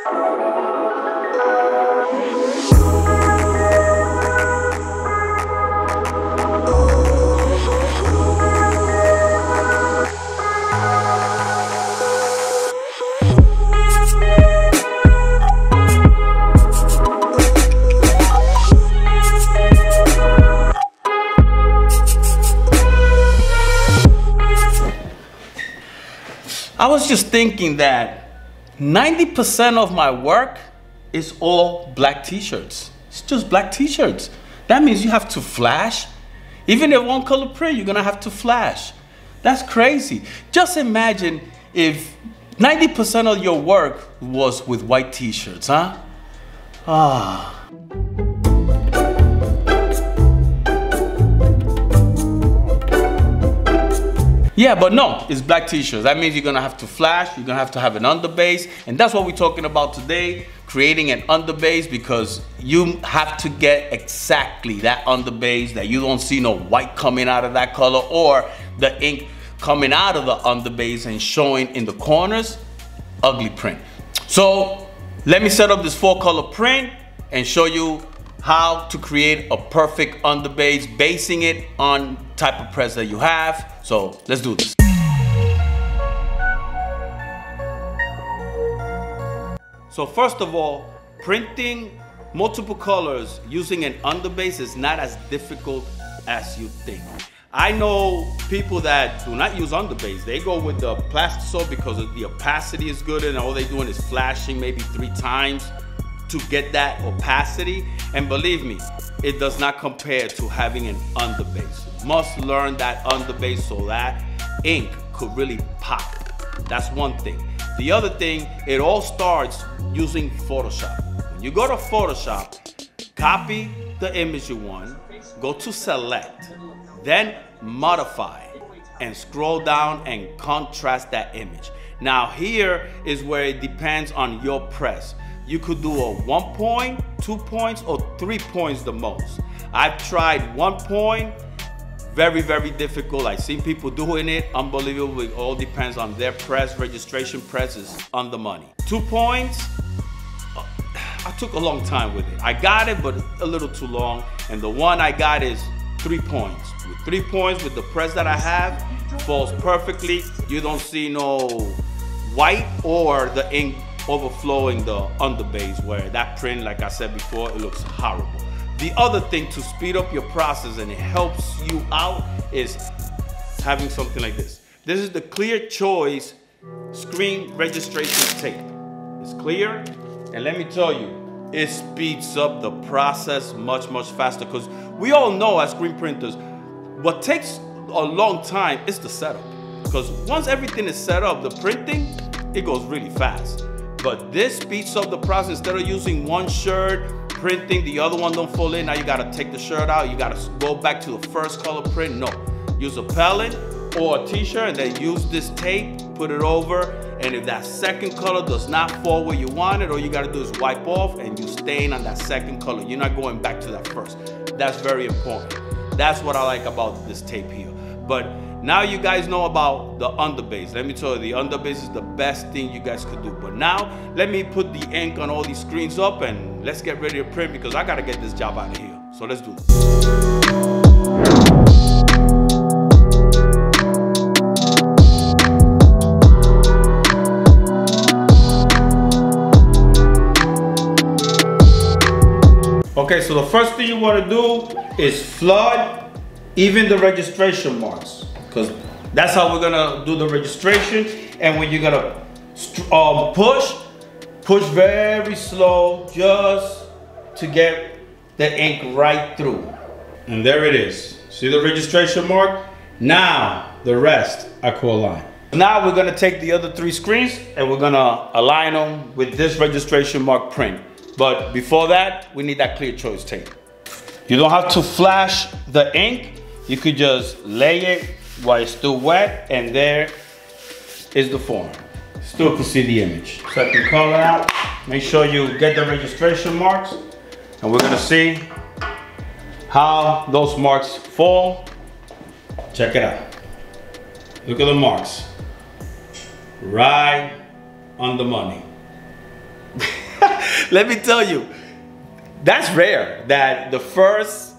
I was just thinking that 90% of my work is all black t-shirts. It's just black t-shirts. That means you have to flash. Even if one color print, you're gonna have to flash. That's crazy. Just imagine if 90% of your work was with white t-shirts, huh? Ah. Yeah, but no, it's black t-shirts. That means you're gonna have to flash, you're gonna have an underbase, and that's what we're talking about today, creating an underbase, because you have to get exactly that underbase that you don't see no white coming out of that color or the ink coming out of the underbase and showing in the corners, ugly print. So let me set up this 4-color print and show you how to create a perfect underbase, basing it on type of press that you have. So let's do this. So first of all, printing multiple colors using an underbase is not as difficult as you think. I know people that do not use underbase. They go with the plastisol because the opacity is good and all they're doing is flashing maybe 3 times to get that opacity. And believe me, it does not compare to having an underbase. Must learn that underbase so that ink could really pop. That's one thing. The other thing, it all starts using Photoshop. When you go to Photoshop, copy the image you want, go to select, then modify, and scroll down and contrast that image. Now here is where it depends on your press. You could do a 1 point, 2 points, or 3 points the most. I've tried 1 point, very, very difficult. I've seen people doing it, unbelievable. It all depends on their press. Registration press is on the money. 2 points, I took a long time with it. I got it, but a little too long. And the one I got is 3 points. With 3 points, with the press that I have, falls perfectly. You don't see no white or the ink overflowing the underbase, where that print, like I said before, it looks horrible. The other thing to speed up your process and it helps you out is having something like this. This is the Clear Choice screen registration tape. It's clear, and let me tell you, it speeds up the process much, much faster, because we all know as screen printers, what takes a long time is the setup. Because once everything is set up, the printing, it goes really fast. But this speeds up the process. Instead of using one shirt, printing, the other one don't fall in, now you gotta take the shirt out, you gotta go back to the first color print. No, use a pellet or a t-shirt and then use this tape, put it over, and if that second color does not fall where you want it, all you gotta do is wipe off and you stain on that second color. You're not going back to that first. That's very important. That's what I like about this tape here. But now you guys know about the underbase. Let me tell you, the underbase is the best thing you guys could do. But now, let me put the ink on all these screens up and let's get ready to print, because I gotta get this job out of here. So let's do this. Okay, so the first thing you wanna do is flood even the registration marks, because that's how we're gonna do the registration. And when you're gonna push very slow, just to get the ink right through. And there it is. See the registration mark? Now the rest I co-align. Now we're gonna take the other 3 screens and we're gonna align them with this registration mark print. But before that, we need that Clear Choice tape. You don't have to flash the ink. You could just lay it while it's still wet, and there is the form. Still can see the image. Second color out. Make sure you get the registration marks, and we're gonna see how those marks fall. Check it out. Look at the marks. Right on the money. Let me tell you, that's rare that the first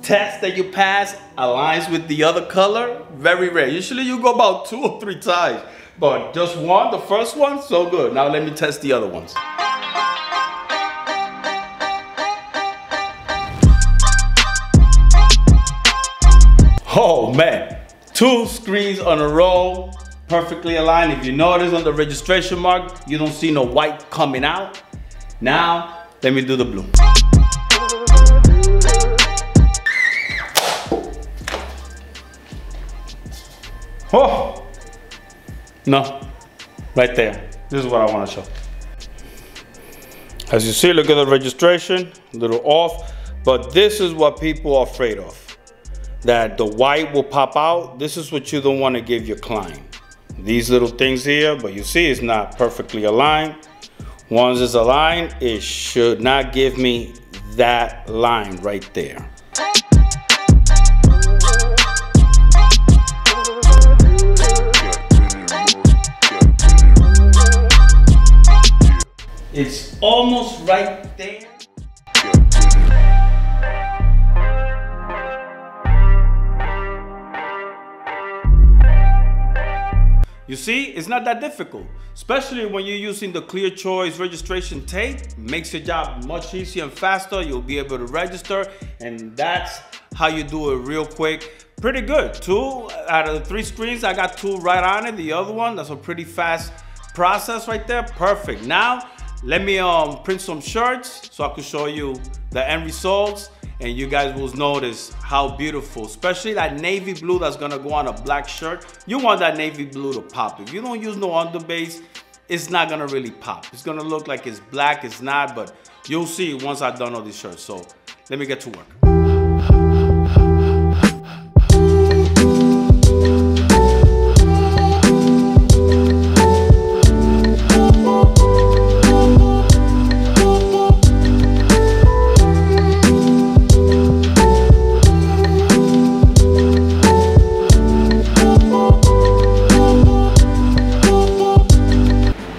test that you pass aligns with the other color. Very rare. Usually you go about 2 or 3 times, but just one, the first one, so good. Now let me test the other ones. Oh man, 2 screens on a row, perfectly aligned. If you notice on the registration mark, you don't see no white coming out. Now, let me do the blue. Oh, no, right there. This is what I want to show. As you see, look at the registration, a little off, but this is what people are afraid of. That the white will pop out. This is what you don't want to give your client. These little things here, but you see it's not perfectly aligned. Once it's aligned, it should not give me that line right there. It's almost right there. You see, it's not that difficult, especially when you're using the Clear Choice registration tape. Makes your job much easier and faster. You'll be able to register, and that's how you do it real quick. Pretty good. 2 out of the 3 screens, I got 2 right on it. The other one, that's a pretty fast process right there. Perfect. Now, let me print some shirts so I can show you the end results, and you guys will notice how beautiful, especially that navy blue that's gonna go on a black shirt. You want that navy blue to pop. If you don't use no underbase, it's not gonna really pop. It's gonna look like it's black, it's not, but you'll see once I've done all these shirts. So let me get to work.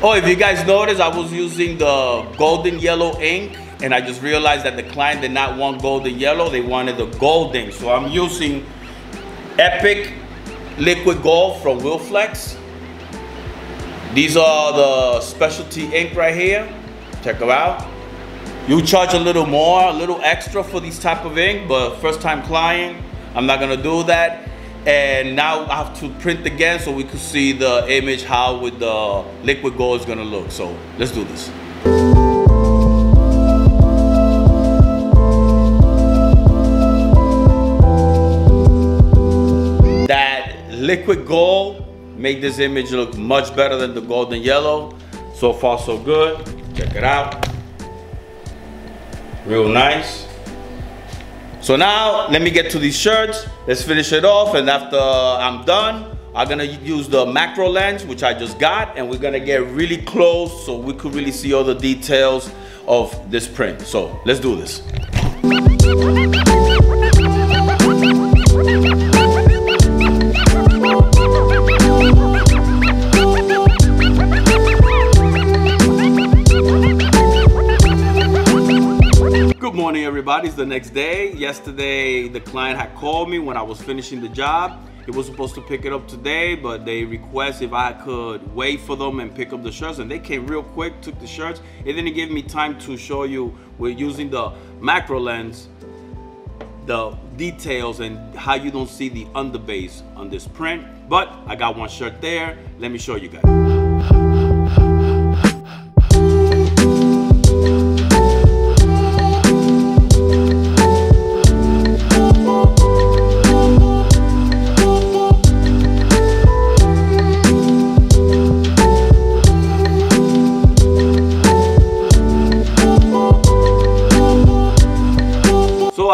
Oh, if you guys notice, I was using the golden yellow ink, and I just realized that the client did not want golden yellow, they wanted the gold ink. So I'm using Epic Liquid Gold from Wilflex. These are the specialty ink right here. Check them out. You charge a little more, a little extra for these type of ink, but first time client, I'm not gonna do that. And now I have to print again so we could see the image, how with the liquid gold is gonna look. So let's do this. That liquid gold made this image look much better than the golden yellow. So far so good. Check it out. Real nice. So now, let me get to these shirts. Let's finish it off, and after I'm done, I'm gonna use the macro lens, which I just got, and we're gonna get really close so we could really see all the details of this print. So let's do this. Good morning, everybody. It's the next day. Yesterday, the client had called me when I was finishing the job. It was supposed to pick it up today, but they requested if I could wait for them and pick up the shirts, and they came real quick, took the shirts. It didn't give me time to show you, we're using the macro lens, the details and how you don't see the underbase on this print. But I got one shirt there. Let me show you guys.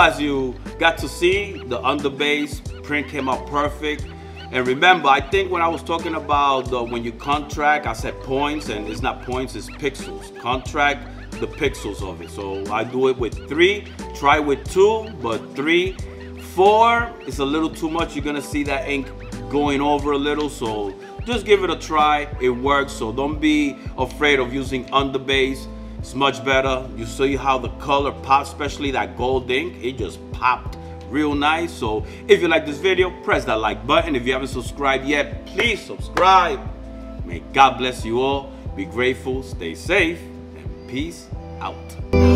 As you got to see, the underbase print came out perfect. And remember, I think when I was talking about when you contract, I said points, and it's not points, it's pixels. Contract the pixels of it. So I do it with 3, try with 2, but 3, 4 is a little too much. You're gonna see that ink going over a little, so just give it a try. It works, so don't be afraid of using underbase. It's much better. You see how the color pops, especially that gold ink. It just popped real nice. So if you like this video, press that like button. If you haven't subscribed yet, please subscribe. May God bless you all. Be grateful, stay safe, and peace out.